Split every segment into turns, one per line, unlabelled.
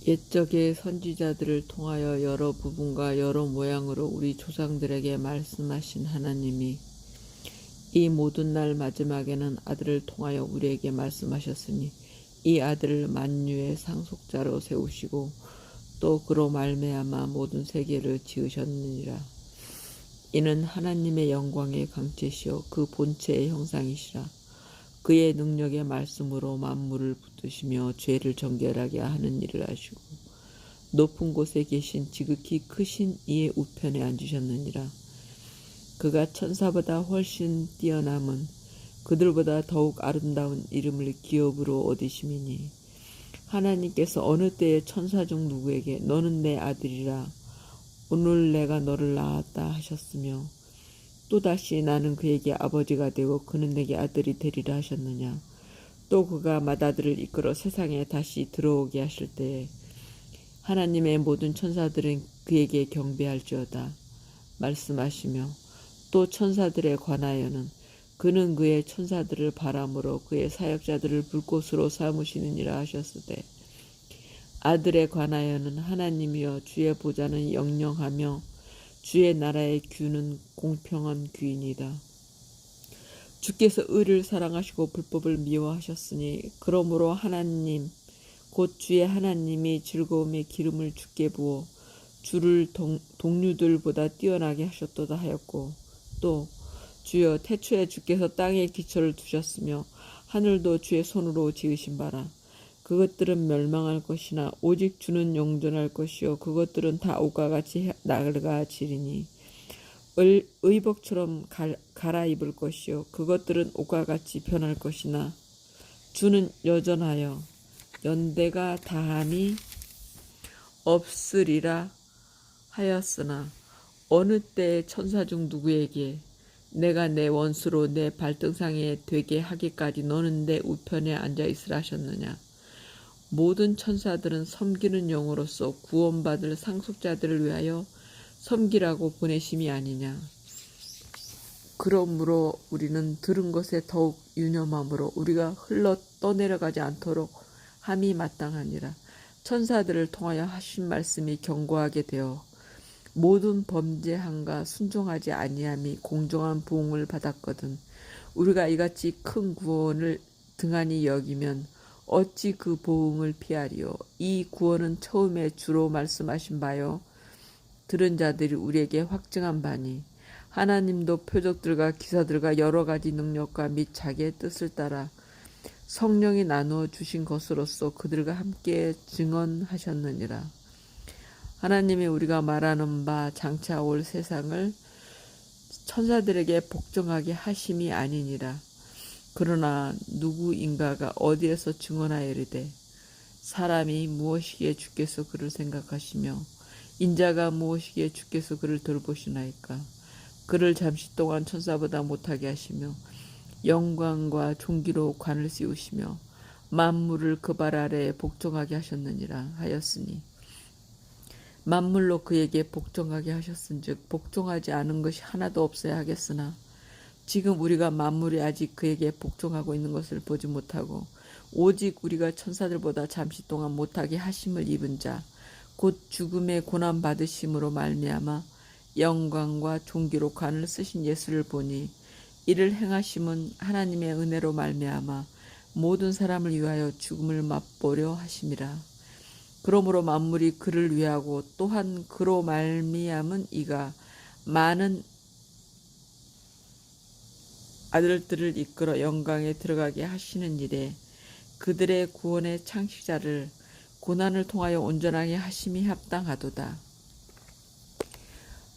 옛적의 선지자들을 통하여 여러 부분과 여러 모양으로 우리 조상들에게 말씀하신 하나님이 이 모든 날 마지막에는 아들을 통하여 우리에게 말씀하셨으니 이 아들을 만유의 상속자로 세우시고 또 그로 말미암아 모든 세계를 지으셨느니라. 이는 하나님의 영광의 강체시요 그 본체의 형상이시라. 그의 능력의 말씀으로 만물을 붙드시며 죄를 정결하게 하는 일을 하시고 높은 곳에 계신 지극히 크신 이의 우편에 앉으셨느니라. 그가 천사보다 훨씬 뛰어남은 그들보다 더욱 아름다운 이름을 기업으로 얻으심이니 하나님께서 어느 때에 천사 중 누구에게 너는 내 아들이라 오늘 내가 너를 낳았다 하셨으며 또다시 나는 그에게 아버지가 되고 그는 내게 아들이 되리라 하셨느냐. 또 그가 맏아들을 이끌어 세상에 다시 들어오게 하실 때에 하나님의 모든 천사들은 그에게 경배할지어다 말씀하시며 또 천사들에 관하여는 그는 그의 천사들을 바람으로 그의 사역자들을 불꽃으로 삼으시느니라 하셨으되 아들에 관하여는 하나님이여 주의 보좌는 영영하며 주의 나라의 규는 공평한 규이니이다. 주께서 의를 사랑하시고 불법을 미워하셨으니 그러므로 하나님 곧 주의 하나님이 즐거움의 기름을 주께 부어 주를 동류들보다 뛰어나게 하셨도다 하였고 또 주여 태초에 주께서 땅에 기초를 두셨으며 하늘도 주의 손으로 지으신 바라. 그것들은 멸망할 것이나 오직 주는 영존할 것이요 그것들은 다 옷과 같이 낡아지리니 의복처럼 갈아입을 것이요 그것들은 옷과 같이 변할 것이나 주는 여전하여 연대가 다함이 없으리라 하였으나 어느 때에 천사 중 누구에게 내가 내 원수로 내 발등상에 되게 하기까지 너는 내 우편에 앉아 있으라 하셨느냐. 모든 천사들은 섬기는 영으로서 구원받을 상속자들을 위하여 섬기라고 보내심이 아니냐. 그러므로 우리는 들은 것에 더욱 유념함으로 우리가 흘러 떠내려가지 않도록 함이 마땅하니라. 천사들을 통하여 하신 말씀이 견고하게 되어 모든 범죄함과 순종하지 아니함이 공정한 부흥을 받았거든. 우리가 이같이 큰 구원을 등한히 여기면 어찌 그 보응을 피하리요. 이 구원은 처음에 주로 말씀하신 바요 들은 자들이 우리에게 확증한 바니 하나님도 표적들과 기사들과 여러 가지 능력과 및 자기의 뜻을 따라 성령이 나누어 주신 것으로서 그들과 함께 증언하셨느니라. 하나님이 우리가 말하는 바 장차 올 세상을 천사들에게 복종하게 하심이 아니니라. 그러나 누구인가가 어디에서 증언하여 이르되 사람이 무엇이기에 주께서 그를 생각하시며 인자가 무엇이기에 주께서 그를 돌보시나이까. 그를 잠시 동안 천사보다 못하게 하시며 영광과 존귀로 관을 씌우시며 만물을 그 발 아래에 복종하게 하셨느니라 하였으니 만물로 그에게 복종하게 하셨은즉 복종하지 않은 것이 하나도 없어야 하겠으나 지금 우리가 만물이 아직 그에게 복종하고 있는 것을 보지 못하고 오직 우리가 천사들보다 잠시 동안 못하게 하심을 입은 자 곧 죽음의 고난 받으심으로 말미암아 영광과 존귀로 관을 쓰신 예수를 보니 이를 행하심은 하나님의 은혜로 말미암아 모든 사람을 위하여 죽음을 맛보려 하심이라. 그러므로 만물이 그를 위하고 또한 그로 말미암은 이가 많은 아들들을 이끌어 영광에 들어가게 하시는 일에 그들의 구원의 창시자를 고난을 통하여 온전하게 하심이 합당하도다.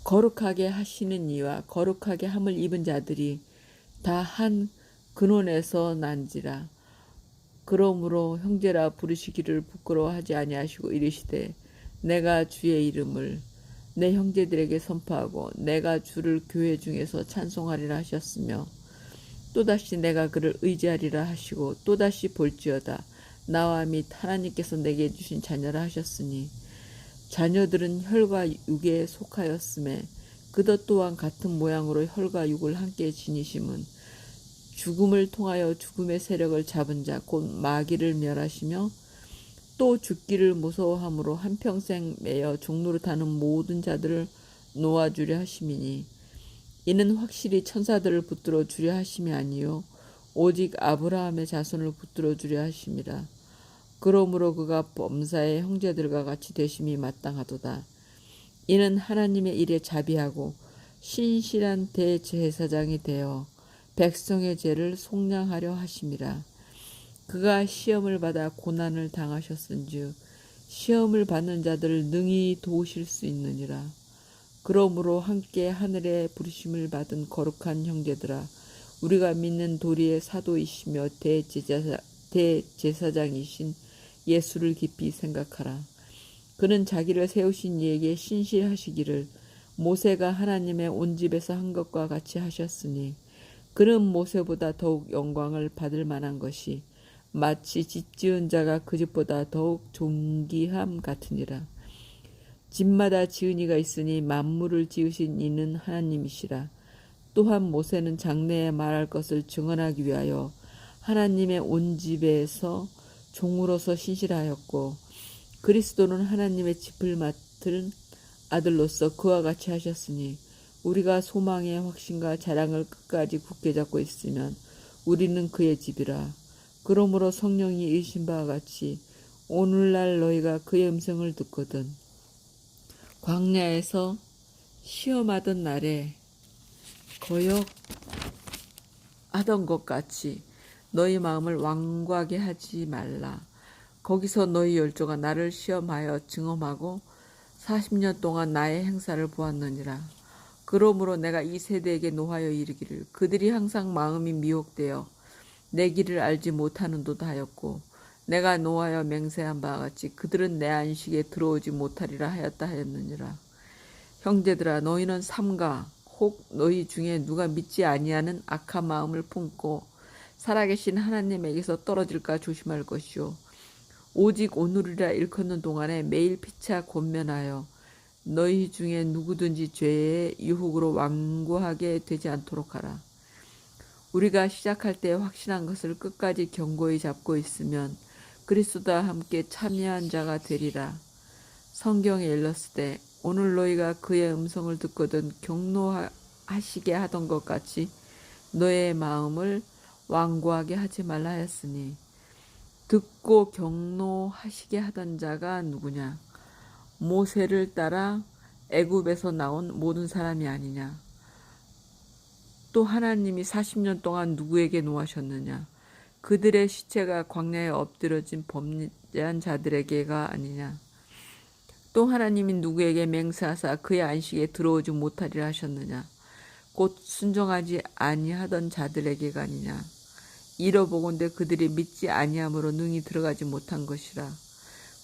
거룩하게 하시는 이와 거룩하게 함을 입은 자들이 다 한 근원에서 난지라. 그러므로 형제라 부르시기를 부끄러워하지 아니하시고 이르시되 내가 주의 이름을 내 형제들에게 선포하고 내가 주를 교회 중에서 찬송하리라 하셨으며 또다시 내가 그를 의지하리라 하시고 또다시 볼지어다 나와 및 하나님께서 내게 주신 자녀라 하셨으니 자녀들은 혈과 육에 속하였음에 그것 또한 같은 모양으로 혈과 육을 함께 지니심은 죽음을 통하여 죽음의 세력을 잡은 자 곧 마귀를 멸하시며 또 죽기를 무서워함으로 한평생 매여 종노릇하는 모든 자들을 놓아주려 하심이니 이는 확실히 천사들을 붙들어 주려 하심이 아니요 오직 아브라함의 자손을 붙들어 주려 하심이라. 그러므로 그가 범사의 형제들과 같이 되심이 마땅하도다. 이는 하나님의 일에 자비하고 신실한 대제사장이 되어 백성의 죄를 속량하려 하심이라. 그가 시험을 받아 고난을 당하셨은즉 시험을 받는 자들을 능히 도우실 수 있느니라. 그러므로 함께 하늘에 부르심을 받은 거룩한 형제들아, 우리가 믿는 도리의 사도이시며 대제사장이신 예수를 깊이 생각하라. 그는 자기를 세우신 이에게 신실하시기를 모세가 하나님의 온 집에서 한 것과 같이 하셨으니 그는 모세보다 더욱 영광을 받을 만한 것이 마치 집 지은 자가 그 집보다 더욱 존귀함 같으니라. 집마다 지은 이가 있으니 만물을 지으신 이는 하나님이시라. 또한 모세는 장래에 말할 것을 증언하기 위하여 하나님의 온 집에서 종으로서 신실하였고 그리스도는 하나님의 짚을 맡은 아들로서 그와 같이 하셨으니 우리가 소망의 확신과 자랑을 끝까지 굳게 잡고 있으면 우리는 그의 집이라. 그러므로 성령이 이르신 바와 같이 오늘날 너희가 그의 음성을 듣거든 광야에서 시험하던 날에 거역하던 것 같이 너희 마음을 완고하게 하지 말라. 거기서 너희 열조가 나를 시험하여 증험하고 40년 동안 나의 행사를 보았느니라. 그러므로 내가 이 세대에게 노하여 이르기를 그들이 항상 마음이 미혹되어 내 길을 알지 못하는도다 하였고 내가 노하여 맹세한 바와 같이 그들은 내 안식에 들어오지 못하리라 하였다 하였느니라. 형제들아, 너희는 삼가 혹 너희 중에 누가 믿지 아니하는 악한 마음을 품고 살아계신 하나님에게서 떨어질까 조심할 것이요 오직 오늘이라 일컫는 동안에 매일 피차 권면하여 너희 중에 누구든지 죄의 유혹으로 완고하게 되지 않도록 하라. 우리가 시작할 때 확신한 것을 끝까지 견고히 잡고 있으면 그리스도와 함께 참여한 자가 되리라. 성경에 일렀으되 오늘 너희가 그의 음성을 듣거든 경노하시게 하던 것 같이 너의 마음을 완고하게 하지 말라 하였으니 듣고 경노하시게 하던 자가 누구냐? 모세를 따라 애굽에서 나온 모든 사람이 아니냐? 또 하나님이 40년 동안 누구에게 노하셨느냐? 그들의 시체가 광야에 엎드려진 범죄한 자들에게가 아니냐? 또 하나님이 누구에게 맹세하사 그의 안식에 들어오지 못하리라 하셨느냐? 곧 순종하지 아니하던 자들에게가 아니냐? 이러보건대 그들이 믿지 아니함으로 능히 들어가지 못한 것이라.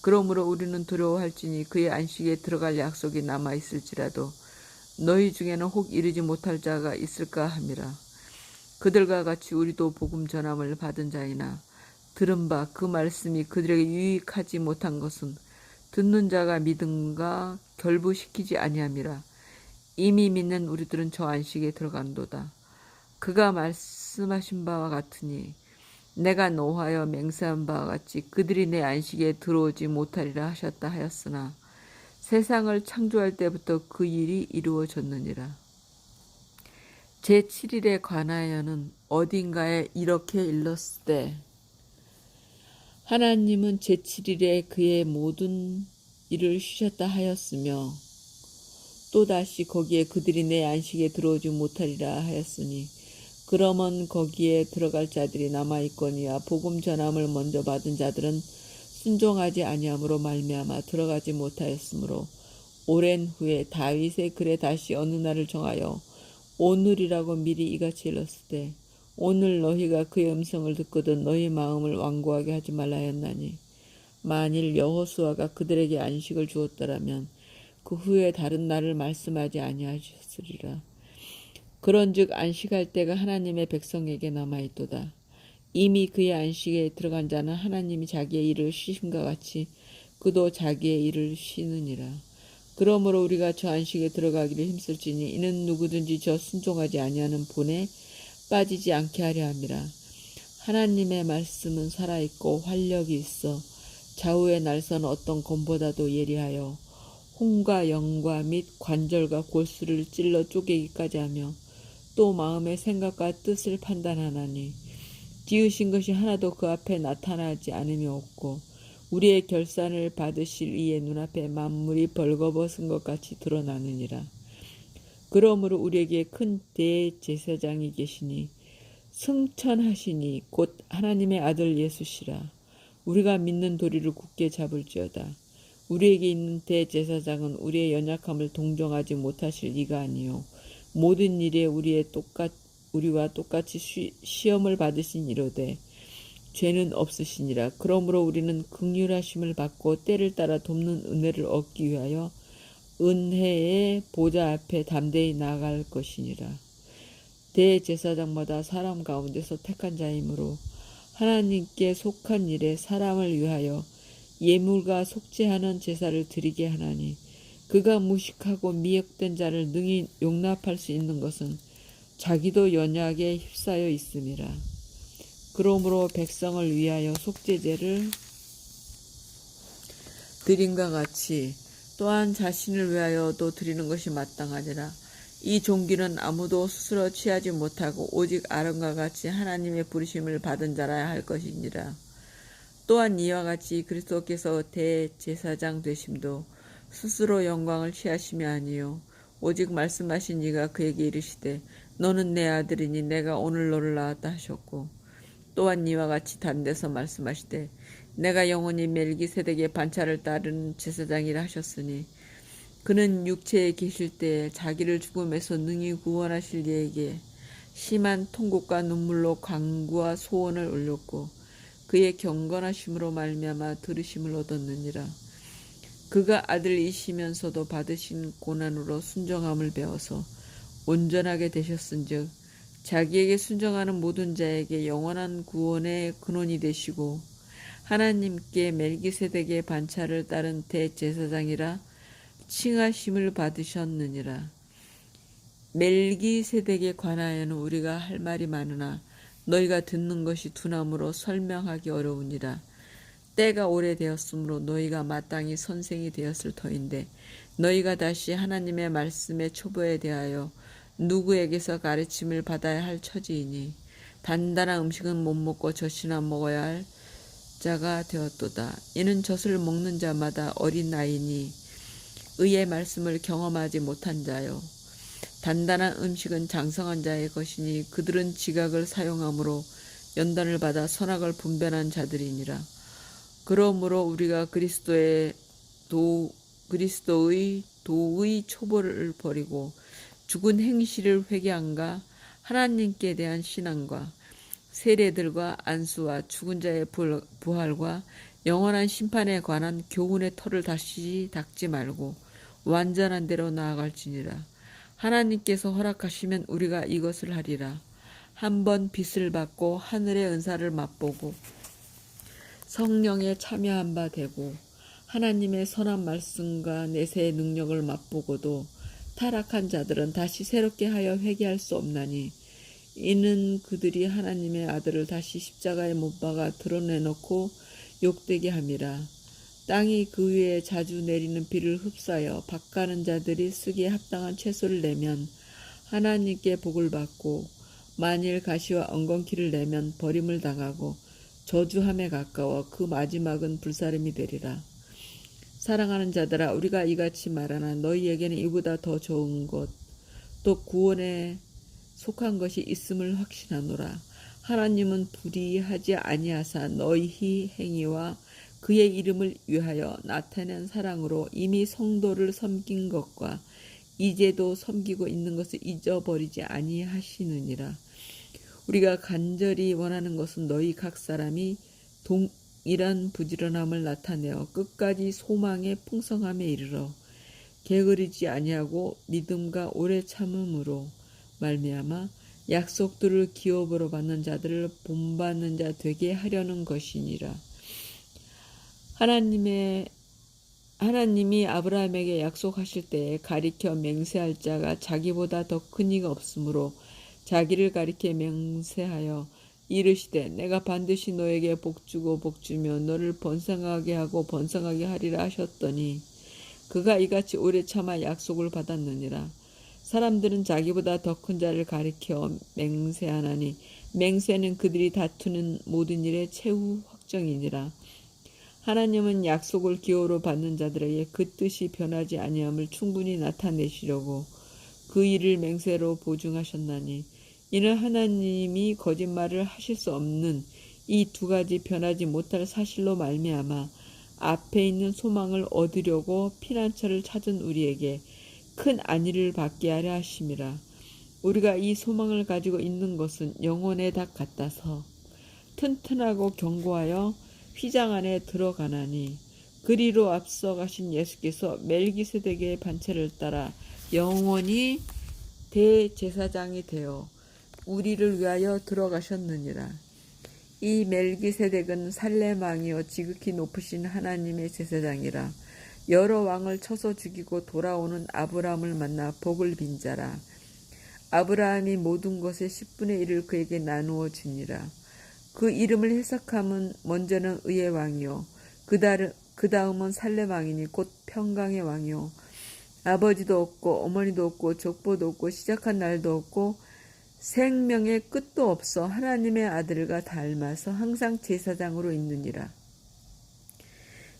그러므로 우리는 두려워할지니 그의 안식에 들어갈 약속이 남아있을지라도 너희 중에는 혹 이르지 못할 자가 있을까 함이라. 그들과 같이 우리도 복음 전함을 받은 자이나 들은 바 그 말씀이 그들에게 유익하지 못한 것은 듣는 자가 믿음과 결부시키지 아니함이라. 이미 믿는 우리들은 저 안식에 들어간도다. 그가 말씀하신 바와 같으니 내가 노하여 맹세한 바와 같이 그들이 내 안식에 들어오지 못하리라 하셨다 하였으나 세상을 창조할 때부터 그 일이 이루어졌느니라. 제7일에 관하여는 어딘가에 이렇게 일렀으되 하나님은 제7일에 그의 모든 일을 쉬셨다 하였으며 또다시 거기에 그들이 내 안식에 들어오지 못하리라 하였으니 그러면 거기에 들어갈 자들이 남아있거니와 복음 전함을 먼저 받은 자들은 순종하지 아니함으로 말미암아 들어가지 못하였으므로 오랜 후에 다윗의 글에 다시 어느 날을 정하여 오늘이라고 미리 이같이 일렀으되 오늘 너희가 그의 음성을 듣거든 너희 마음을 완고하게 하지 말라 하였나니 만일 여호수아가 그들에게 안식을 주었더라면 그 후에 다른 날을 말씀하지 아니하셨으리라. 그런즉 안식할 때가 하나님의 백성에게 남아있도다. 이미 그의 안식에 들어간 자는 하나님이 자기의 일을 쉬심과 같이 그도 자기의 일을 쉬느니라. 그러므로 우리가 저 안식에 들어가기를 힘쓸지니 이는 누구든지 저 순종하지 아니하는 본에 빠지지 않게 하려 함이라. 하나님의 말씀은 살아있고 활력이 있어 좌우의 날선 어떤 검보다도 예리하여 홍과 영과 및 관절과 골수를 찔러 쪼개기까지 하며 또 마음의 생각과 뜻을 판단하나니 지으신 것이 하나도 그 앞에 나타나지 않으며 없고 우리의 결산을 받으실 이의 눈앞에 만물이 벌거벗은 것 같이 드러나느니라. 그러므로 우리에게 큰 대제사장이 계시니 승천하시니 곧 하나님의 아들 예수시라. 우리가 믿는 도리를 굳게 잡을지어다. 우리에게 있는 대제사장은 우리의 연약함을 동정하지 못하실 이가 아니요 모든 일에 우리와 똑같이 시험을 받으신 이로되 죄는 없으시니라. 그러므로 우리는 긍휼하심을 받고 때를 따라 돕는 은혜를 얻기 위하여 은혜의 보좌 앞에 담대히 나아갈 것이니라. 대제사장마다 사람 가운데서 택한 자이므로 하나님께 속한 일에 사람을 위하여 예물과 속죄하는 제사를 드리게 하나니 그가 무식하고 미혹된 자를 능히 용납할 수 있는 것은 자기도 연약에 휩싸여 있음이라. 그러므로 백성을 위하여 속죄제를 드림과 같이 또한 자신을 위하여도 드리는 것이 마땅하니라. 이 종기는 아무도 스스로 취하지 못하고 오직 아론과 같이 하나님의 부르심을 받은 자라야 할 것이니라. 또한 이와 같이 그리스도께서 대제사장 되심도 스스로 영광을 취하심이 아니요 오직 말씀하신 이가 그에게 이르시되 너는 내 아들이니 내가 오늘 너를 낳았다 하셨고 또한 이와 같이 다른 데서 말씀하시되 내가 영원히 멜기세덱의 반차를 따르는 제사장이라 하셨으니 그는 육체에 계실 때에 자기를 죽음에서 능히 구원하실 이에게 심한 통곡과 눈물로 간구와 소원을 올렸고 그의 경건하심으로 말미암아 들으심을 얻었느니라. 그가 아들이시면서도 받으신 고난으로 순종함을 배워서 온전하게 되셨은즉 자기에게 순종하는 모든 자에게 영원한 구원의 근원이 되시고 하나님께 멜기세덱의 반차를 따른 대제사장이라 칭하심을 받으셨느니라. 멜기세덱에 관하여는 우리가 할 말이 많으나 너희가 듣는 것이 둔함으로 설명하기 어려우니라. 때가 오래되었으므로 너희가 마땅히 선생이 되었을 터인데 너희가 다시 하나님의 말씀의 초보에 대하여 누구에게서 가르침을 받아야 할 처지이니 단단한 음식은 못 먹고 젖이나 먹어야 할 자가 되었도다. 이는 젖을 먹는 자마다 어린 나이니 의의 말씀을 경험하지 못한 자요 단단한 음식은 장성한 자의 것이니 그들은 지각을 사용함으로 연단을 받아 선악을 분별한 자들이니라. 그러므로 우리가 그리스도의 도의 초보를 버리고 죽은 행실을 회개함과 하나님께 대한 신앙과 세례들과 안수와 죽은 자의 부활과 영원한 심판에 관한 교훈의 털을 다시 닦지 말고 완전한 대로 나아갈지니라. 하나님께서 허락하시면 우리가 이것을 하리라. 한번 빛을 받고 하늘의 은사를 맛보고 성령에 참여한 바 되고 하나님의 선한 말씀과 내세의 능력을 맛보고도 타락한 자들은 다시 새롭게 하여 회개할 수 없나니 이는 그들이 하나님의 아들을 다시 십자가에 못 박아 드러내놓고 욕되게 함이라. 땅이 그 위에 자주 내리는 비를 흡사하여 밭가는 자들이 쓰기에 합당한 채소를 내면 하나님께 복을 받고 만일 가시와 엉겅퀴를 내면 버림을 당하고 저주함에 가까워 그 마지막은 불사름이 되리라. 사랑하는 자들아 우리가 이같이 말하나 너희에게는 이보다 더 좋은 것 또 구원에 속한 것이 있음을 확신하노라. 하나님은 불의하지 아니하사 너희 행위와 그의 이름을 위하여 나타낸 사랑으로 이미 성도를 섬긴 것과 이제도 섬기고 있는 것을 잊어버리지 아니하시느니라. 우리가 간절히 원하는 것은 너희 각 사람이 동일한 부지런함을 나타내어 끝까지 소망의 풍성함에 이르러 게으르지 아니하고 믿음과 오래 참음으로 말미암아 약속들을 기업으로 받는 자들을 본받는 자 되게 하려는 것이니라. 하나님이 아브라함에게 약속하실 때에 가리켜 맹세할 자가 자기보다 더 큰 이가 없으므로 자기를 가리켜 맹세하여 이르시되 내가 반드시 너에게 복주고 복주며 너를 번성하게 하고 번성하게 하리라 하셨더니 그가 이같이 오래 참아 약속을 받았느니라. 사람들은 자기보다 더 큰 자를 가리켜 맹세하나니 맹세는 그들이 다투는 모든 일의 최후 확정이니라. 하나님은 약속을 기호로 받는 자들에게 그 뜻이 변하지 아니함을 충분히 나타내시려고 그 일을 맹세로 보증하셨나니 이는 하나님이 거짓말을 하실 수 없는 이 두 가지 변하지 못할 사실로 말미암아 앞에 있는 소망을 얻으려고 피난처를 찾은 우리에게 큰 안위를 받게 하려 하심이라. 우리가 이 소망을 가지고 있는 것은 영혼의 닭 같아서 튼튼하고 견고하여 휘장 안에 들어가나니 그리로 앞서 가신 예수께서 멜기세덱의 반차를 따라 영원히 대제사장이 되어 우리를 위하여 들어가셨느니라. 이 멜기세덱은 살렘 왕이요 지극히 높으신 하나님의 제사장이라. 여러 왕을 쳐서 죽이고 돌아오는 아브라함을 만나 복을 빈 자라. 아브라함이 모든 것의 10분의 1을 그에게 나누어 주니라. 그 이름을 해석함은 먼저는 의의 왕이요 그 다음은 살렘 왕이니 곧 평강의 왕이요 아버지도 없고 어머니도 없고 족보도 없고 시작한 날도 없고 생명의 끝도 없어 하나님의 아들과 닮아서 항상 제사장으로 있느니라.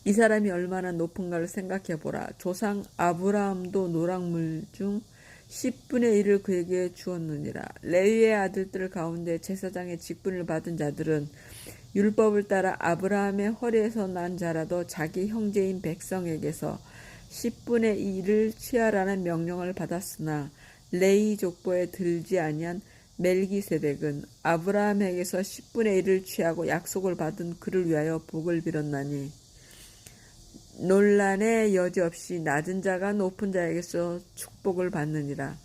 이 사람이 얼마나 높은가를 생각해보라. 조상 아브라함도 노랑물 중 10분의 1을 그에게 주었느니라. 레위의 아들들 가운데 제사장의 직분을 받은 자들은 율법을 따라 아브라함의 허리에서 난 자라도 자기 형제인 백성에게서 10분의 1을 취하라는 명령을 받았으나 레위 족보에 들지 아니한 멜기세덱은 아브라함에게서 10분의 1을 취하고 약속을 받은 그를 위하여 복을 빌었나니 논란의 여지 없이 낮은 자가 높은 자에게서 축복을 받느니라.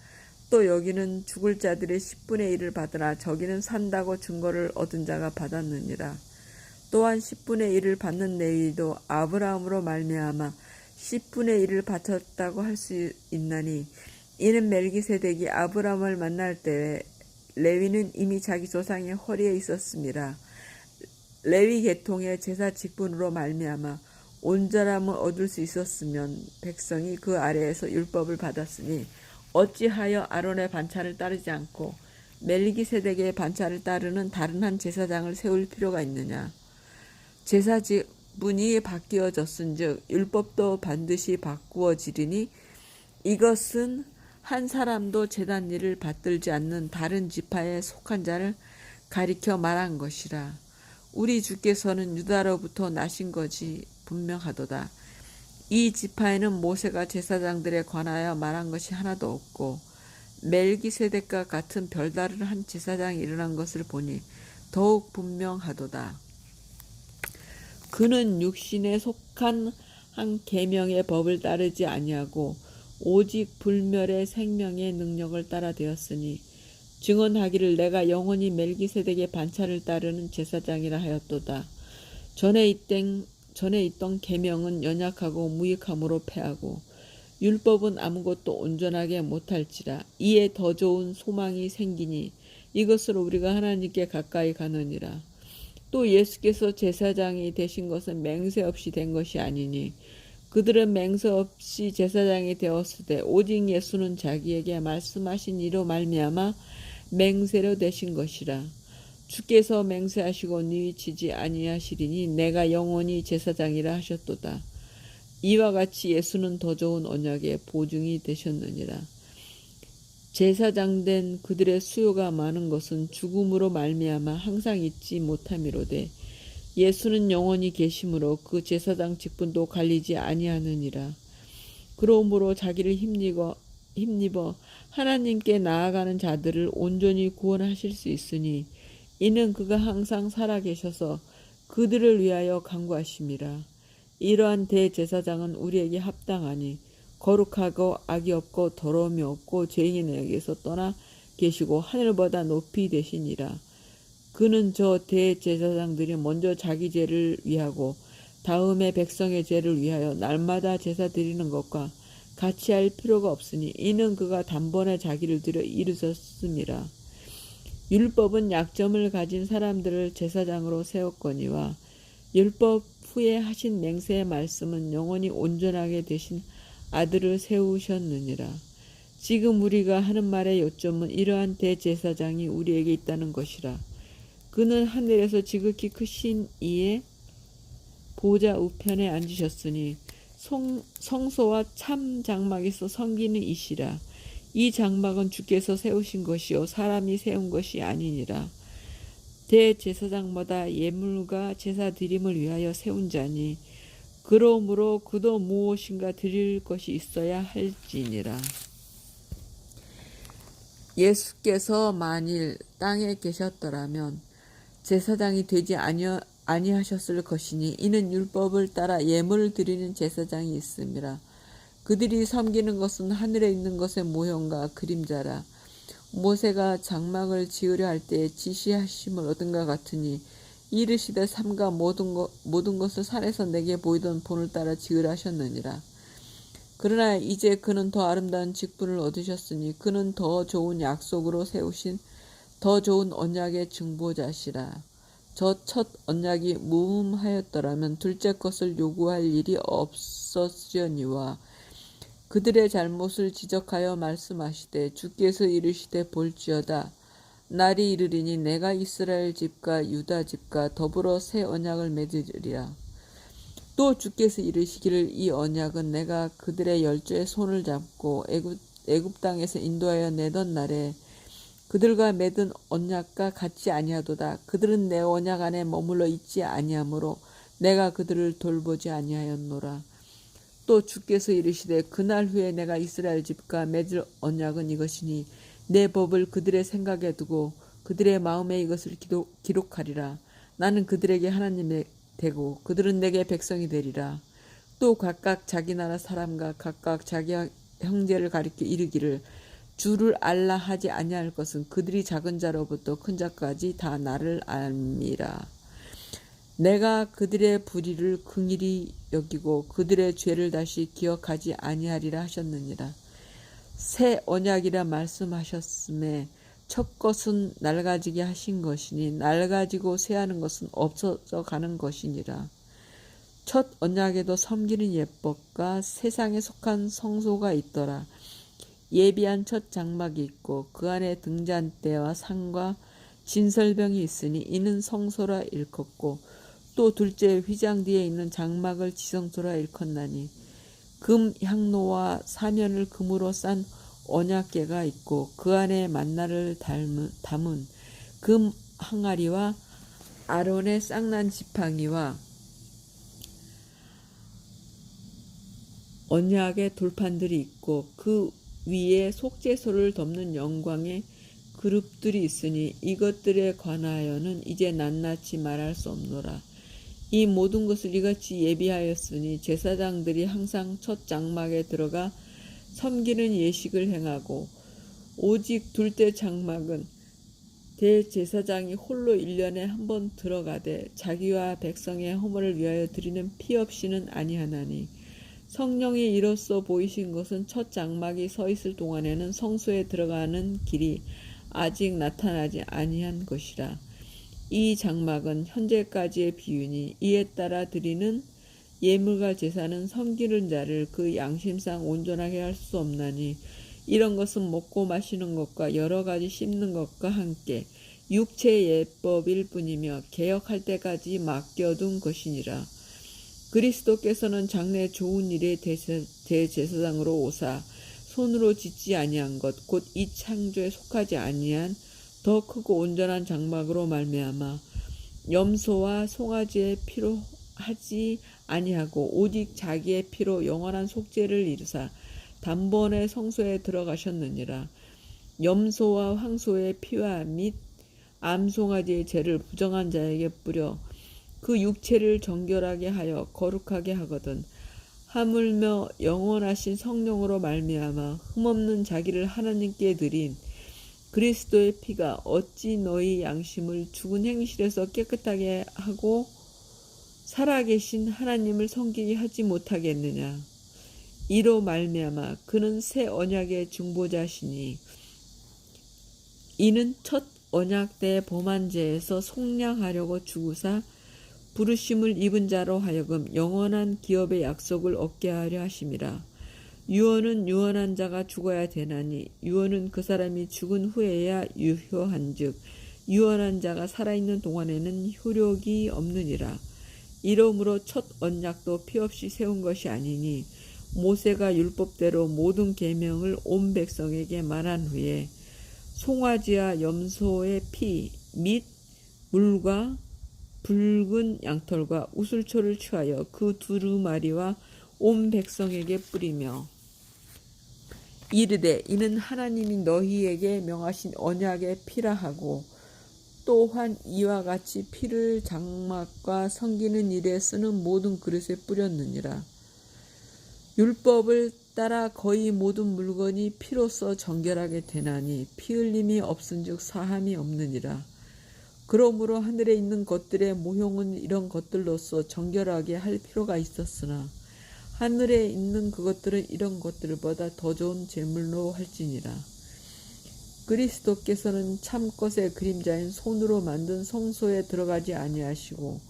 또 여기는 죽을 자들의 10분의 1을 받으나 저기는 산다고 증거를 얻은 자가 받았느니라. 또한 10분의 1을 받는 레위도 아브라함으로 말미암아 10분의 1을 바쳤다고 할 수 있나니 이는 멜기세덱이 아브라함을 만날 때에 레위는 이미 자기 조상의 허리에 있었음이라. 레위 계통의 제사 직분으로 말미암아 온전함을 얻을 수 있었으면 백성이 그 아래에서 율법을 받았으니 어찌하여 아론의 반차를 따르지 않고 멜기세덱의 반차를 따르는 다른 한 제사장을 세울 필요가 있느냐. 제사 직분이 바뀌어졌은즉 율법도 반드시 바꾸어지리니 이것은 한 사람도 제단 일을 받들지 않는 다른 지파에 속한 자를 가리켜 말한 것이라. 우리 주께서는 유다로부터 나신 것이 분명하도다. 이 지파에는 모세가 제사장들에 관하여 말한 것이 하나도 없고 멜기세덱과 같은 별다른 한 제사장이 일어난 것을 보니 더욱 분명하도다. 그는 육신에 속한 한 계명의 법을 따르지 아니하고 오직 불멸의 생명의 능력을 따라 되었으니 증언하기를 내가 영원히 멜기세덱의 반차를 따르는 제사장이라 하였도다. 전에 있던 계명은 연약하고 무익함으로 패하고 율법은 아무것도 온전하게 못할지라. 이에 더 좋은 소망이 생기니 이것으로 우리가 하나님께 가까이 가느니라. 또 예수께서 제사장이 되신 것은 맹세 없이 된 것이 아니니 그들은 맹세 없이 제사장이 되었을 때 오직 예수는 자기에게 말씀하신 이로 말미암아 맹세로 되신 것이라. 주께서 맹세하시고 뉘우치지 아니하시리니 내가 영원히 제사장이라 하셨도다. 이와 같이 예수는 더 좋은 언약의 보증이 되셨느니라. 제사장된 그들의 수요가 많은 것은 죽음으로 말미암아 항상 잊지 못함이로되 예수는 영원히 계심으로 그 제사장 직분도 갈리지 아니하느니라. 그러므로 자기를 힘입어 하나님께 나아가는 자들을 온전히 구원하실 수 있으니 이는 그가 항상 살아계셔서 그들을 위하여 간구하심이라. 이러한 대제사장은 우리에게 합당하니 거룩하고 악이 없고 더러움이 없고 죄인에게서 떠나 계시고 하늘보다 높이 되시니라. 그는 저 대제사장들이 먼저 자기 죄를 위하고 다음에 백성의 죄를 위하여 날마다 제사 드리는 것과 같이 할 필요가 없으니 이는 그가 단번에 자기를 들여 이르셨음이라. 율법은 약점을 가진 사람들을 제사장으로 세웠거니와 율법 후에 하신 맹세의 말씀은 영원히 온전하게 되신 아들을 세우셨느니라. 지금 우리가 하는 말의 요점은 이러한 대제사장이 우리에게 있다는 것이라. 그는 하늘에서 지극히 크신 이의 보좌 우편에 앉으셨으니 성소와 참 장막에서 섬기는 이시라. 이 장막은 주께서 세우신 것이요 사람이 세운 것이 아니니라. 대제사장마다 예물과 제사 드림을 위하여 세운 자니 그러므로 그도 무엇인가 드릴 것이 있어야 할지니라. 예수께서 만일 땅에 계셨더라면 제사장이 되지 아니하셨을 것이니 이는 율법을 따라 예물을 드리는 제사장이 있음이라. 그들이 섬기는 것은 하늘에 있는 것의 모형과 그림자라. 모세가 장막을 지으려 할 때에 지시하심을 얻은 것 같으니 이르시되 삼가 모든 것을 산에서 내게 보이던 본을 따라 지으라 하셨느니라. 그러나 이제 그는 더 아름다운 직분을 얻으셨으니 그는 더 좋은 약속으로 세우신 더 좋은 언약의 중보자시라. 저 첫 언약이 무음하였더라면 둘째 것을 요구할 일이 없었으려니와 그들의 잘못을 지적하여 말씀하시되 주께서 이르시되 볼지어다 날이 이르리니 내가 이스라엘 집과 유다 집과 더불어 새 언약을 맺으리라. 또 주께서 이르시기를 이 언약은 내가 그들의 열조의 손을 잡고 애굽 땅에서 인도하여 내던 날에 그들과 맺은 언약과 같지 아니하도다. 그들은 내 언약 안에 머물러 있지 아니하므로 내가 그들을 돌보지 아니하였노라. 또 주께서 이르시되 그날 후에 내가 이스라엘 집과 맺을 언약은 이것이니 내 법을 그들의 생각에 두고 그들의 마음에 이것을 기록하리라. 나는 그들에게 하나님이 되고 그들은 내게 백성이 되리라. 또 각각 자기 나라 사람과 각각 자기 형제를 가리켜 이르기를 주를 알라 하지 아니할 것은 그들이 작은 자로부터 큰 자까지 다 나를 알미라. 내가 그들의 불의를 긍휼히 여기고 그들의 죄를 다시 기억하지 아니하리라 하셨느니라. 새 언약이라 말씀하셨음에 첫 것은 낡아지게 하신 것이니 낡아지고 쇠하는 것은 없어져 가는 것이니라. 첫 언약에도 섬기는 예법과 세상에 속한 성소가 있더라. 예비한 첫 장막이 있고 그 안에 등잔대와 상과 진설병이 있으니 이는 성소라 일컫고 또 둘째 휘장 뒤에 있는 장막을 지성소라 일컫나니 금 향로와 사면을 금으로 싼 언약궤가 있고 그 안에 만나를 담은 금 항아리와 아론의 쌍난 지팡이와 언약의 돌판들이 있고 그 위에 속죄소를 덮는 영광의 그룹들이 있으니 이것들에 관하여는 이제 낱낱이 말할 수 없노라. 이 모든 것을 이같이 예비하였으니 제사장들이 항상 첫 장막에 들어가 섬기는 예식을 행하고 오직 둘째 장막은 대제사장이 홀로 1년에 한 번 들어가되 자기와 백성의 허물을 위하여 드리는 피 없이는 아니하나니 성령이 이로써 보이신 것은 첫 장막이 서 있을 동안에는 성소에 들어가는 길이 아직 나타나지 아니한 것이라. 이 장막은 현재까지의 비유니 이에 따라 드리는 예물과 제사는 섬기는 자를 그 양심상 온전하게 할 수 없나니 이런 것은 먹고 마시는 것과 여러 가지 씹는 것과 함께 육체의 예법일 뿐이며 개혁할 때까지 맡겨둔 것이니라. 그리스도께서는 장래 좋은 일의 대제사장으로 오사 손으로 짓지 아니한 것 곧 이 창조에 속하지 아니한 더 크고 온전한 장막으로 말미암아 염소와 송아지의 피로 하지 아니하고 오직 자기의 피로 영원한 속죄를 이루사 단번에 성소에 들어가셨느니라. 염소와 황소의 피와 및 암송아지의 죄를 부정한 자에게 뿌려 그 육체를 정결하게 하여 거룩하게 하거든 하물며 영원하신 성령으로 말미암아 흠없는 자기를 하나님께 드린 그리스도의 피가 어찌 너희 양심을 죽은 행실에서 깨끗하게 하고 살아계신 하나님을 섬기게 하지 못하겠느냐. 이로 말미암아 그는 새 언약의 중보자시니 이는 첫 언약대 범한죄에서 속량하려고 죽으사 부르심을 입은 자로 하여금 영원한 기업의 약속을 얻게 하려 하심이라. 유언은 유언한 자가 죽어야 되나니 유언은 그 사람이 죽은 후에야 유효한즉 유언한 자가 살아있는 동안에는 효력이 없느니라. 이러므로 첫 언약도 피 없이 세운 것이 아니니 모세가 율법대로 모든 계명을 온 백성에게 말한 후에 송아지와 염소의 피 및 물과 붉은 양털과 우슬초를 취하여 그 두루마리와 온 백성에게 뿌리며 이르되 이는 하나님이 너희에게 명하신 언약의 피라 하고 또한 이와 같이 피를 장막과 섬기는 일에 쓰는 모든 그릇에 뿌렸느니라. 율법을 따라 거의 모든 물건이 피로써 정결하게 되나니 피 흘림이 없은즉 사함이 없느니라. 그러므로 하늘에 있는 것들의 모형은 이런 것들로서 정결하게 할 필요가 있었으나 하늘에 있는 그것들은 이런 것들보다 더 좋은 제물로 할지니라. 그리스도께서는 참것의 그림자인 손으로 만든 성소에 들어가지 아니하시고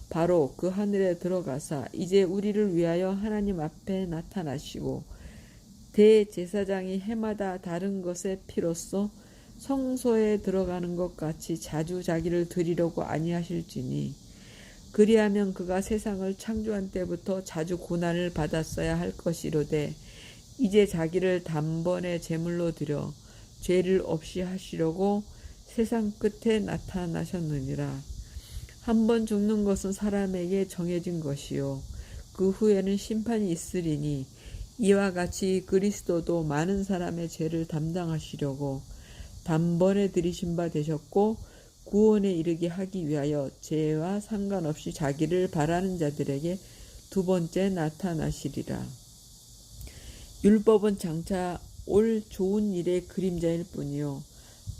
바로 그 하늘에 들어가사 이제 우리를 위하여 하나님 앞에 나타나시고 대제사장이 해마다 다른 것의 피로써 성소에 들어가는 것 같이 자주 자기를 드리려고 아니하실지니 그리하면 그가 세상을 창조한 때부터 자주 고난을 받았어야 할 것이로되 이제 자기를 단번에 제물로 드려 죄를 없이 하시려고 세상 끝에 나타나셨느니라. 한번 죽는 것은 사람에게 정해진 것이요 그 후에는 심판이 있으리니 이와 같이 그리스도도 많은 사람의 죄를 담당하시려고 단번에 들이신 바 되셨고 구원에 이르게 하기 위하여 죄와 상관없이 자기를 바라는 자들에게 두 번째 나타나시리라. 율법은 장차 올 좋은 일의 그림자일 뿐이요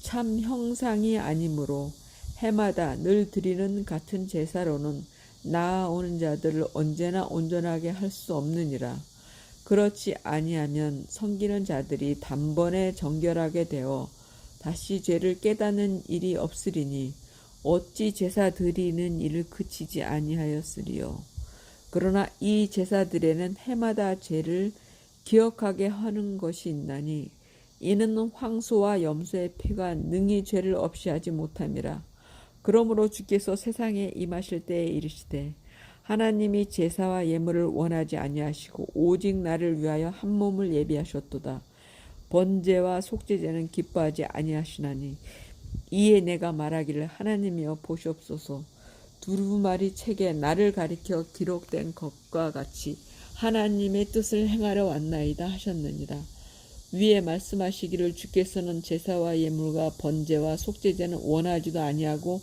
참 형상이 아니므로 해마다 늘 드리는 같은 제사로는 나아오는 자들을 언제나 온전하게 할 수 없느니라. 그렇지 아니하면 섬기는 자들이 단번에 정결하게 되어 다시 죄를 깨닫는 일이 없으리니 어찌 제사 드리는 일을 그치지 아니하였으리요. 그러나 이 제사들에는 해마다 죄를 기억하게 하는 것이 있나니 이는 황소와 염소의 피가 능히 죄를 없이 하지 못함이라. 그러므로 주께서 세상에 임하실 때에 이르시되 하나님이 제사와 예물을 원하지 아니하시고 오직 나를 위하여 한 몸을 예비하셨도다. 번제와 속죄제는 기뻐하지 아니하시나니 이에 내가 말하기를 하나님이여 보시옵소서 두루마리 책에 나를 가리켜 기록된 것과 같이 하나님의 뜻을 행하려 왔나이다 하셨느니라. 위에 말씀하시기를 주께서는 제사와 예물과 번제와 속죄제는 원하지도 아니하고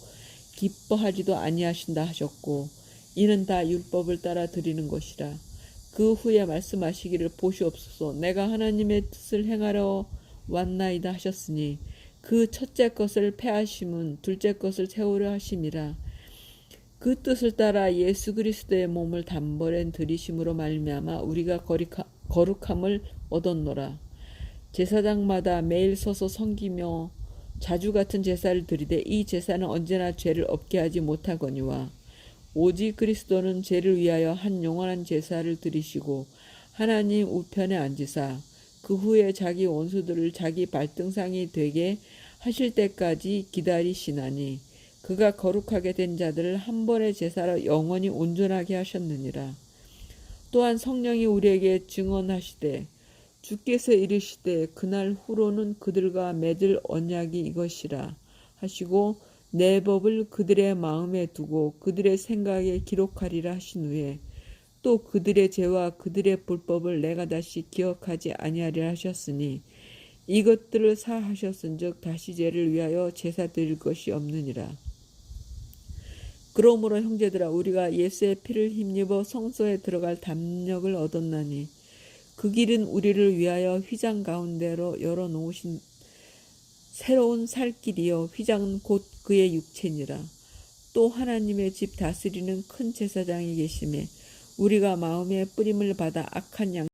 기뻐하지도 아니하신다 하셨고 이는 다 율법을 따라 드리는 것이라. 그 후에 말씀하시기를 보시옵소서 내가 하나님의 뜻을 행하려 왔나이다 하셨으니 그 첫째 것을 폐하심은 둘째 것을 세우려 하심이라. 그 뜻을 따라 예수 그리스도의 몸을 단번에 들이심으로 말미암아 우리가 거룩함을 얻었노라. 제사장마다 매일 서서 섬기며 자주 같은 제사를 드리되 이 제사는 언제나 죄를 없게 하지 못하거니와 오직 그리스도는 죄를 위하여 한 영원한 제사를 드리시고 하나님 우편에 앉으사 그 후에 자기 원수들을 자기 발등상이 되게 하실 때까지 기다리시나니 그가 거룩하게 된 자들을 한 번의 제사로 영원히 온전하게 하셨느니라. 또한 성령이 우리에게 증언하시되 주께서 이르시되 그날 후로는 그들과 맺을 언약이 이것이라 하시고 내 법을 그들의 마음에 두고 그들의 생각에 기록하리라 하신 후에 또 그들의 죄와 그들의 불법을 내가 다시 기억하지 아니하리라 하셨으니 이것들을 사하셨은즉 다시 죄를 위하여 제사 드릴 것이 없느니라. 그러므로 형제들아 우리가 예수의 피를 힘입어 성소에 들어갈 담력을 얻었나니 그 길은 우리를 위하여 휘장 가운데로 열어놓으신 새로운 살 길이요 휘장은 곧 그의 육체니라. 또 하나님의 집 다스리는 큰 제사장이 계심에 우리가 마음의 뿌림을 받아 악한 양